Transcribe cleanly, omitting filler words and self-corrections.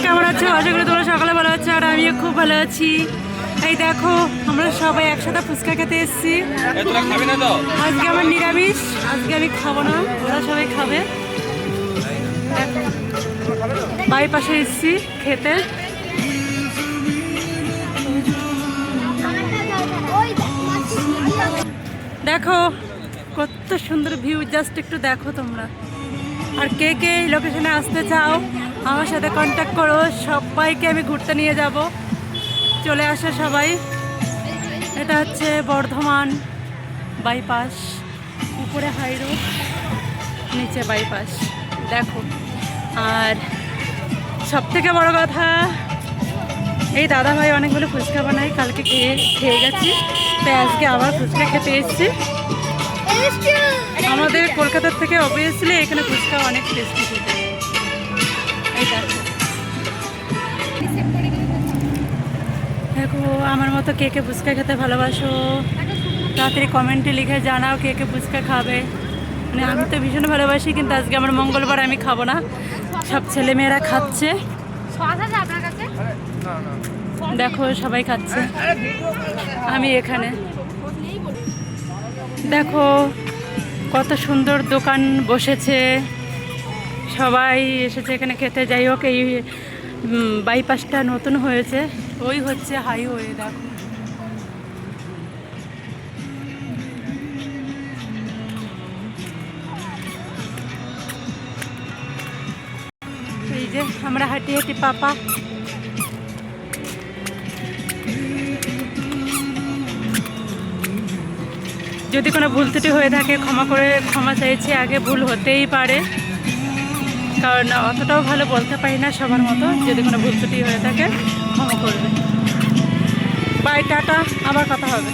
কেমন আছো? আশা করি তোমরা সকালে ভালো আছো, আর আমিও খুব ভালো আছি। এই দেখো আমরা সবাই একসাথে ফুচকা খেতে এসেছি। আজকে আমার নিরামিষ, আজকে আমি খাবো না, ওরা সবাই খাবে। বাড়ির পাশে এসেছি খেতে। দেখো কত সুন্দর ভিউ, জাস্ট একটু দেখো তোমরা। আর কে কে এই লোকেশনে আসতে চাও আমার সাথে কন্ট্যাক্ট করো, সবাইকে আমি ঘুরতে নিয়ে যাব। চলে আসো সবাই। এটা হচ্ছে বর্ধমান বাইপাস, উপরে হাই রোড, নিচে বাইপাস। দেখো, আর সব থেকে বড় কথা, এই দাদা ভাই অনেকগুলো ফুচকা বানাই, কালকে খেয়ে গেছি, তাই আজকে আবার ফুচকা খেতে এসেছি। আমাদের কলকাতার থেকে অবভিয়াসলি এখানে ফুচকা অনেক টেস্টি খেতে। এই দেখো আমার মতো কে কে ফুচকা খেতে ভালোবাসো, তাড়াতাড়ি কমেন্টে লিখে জানাও কে কে ফুচকা খাবে। মানে আমি তো ভীষণ ভালোবাসি, কিন্তু আজকে আমার মঙ্গলবার, আমি খাবো না। সব ছেলেমেয়েরা খাচ্ছে, দেখো সবাই খাচ্ছে, আমি এখানে। দেখো কত সুন্দর দোকান বসেছে, সবাই এসেছে এখানে খেতে। যাই হোক, এই বাইপাসটা নতুন হয়েছে, ওই হচ্ছে হাইওয়ে। দেখো এই যে আমরা হাঁটি হাঁটি পাপা। যদি কোনো ভুল ত্রুটি হয়ে থাকে ক্ষমা চাইছি, আগে ভুল হতেই পারে, কারণ অতটাও ভালো বলতে পারি না সবার মতো। যদি কোনো ভুল ত্রুটি হয়ে থাকে ক্ষমা করবে। বাই, টাটা, আবার কথা হবে।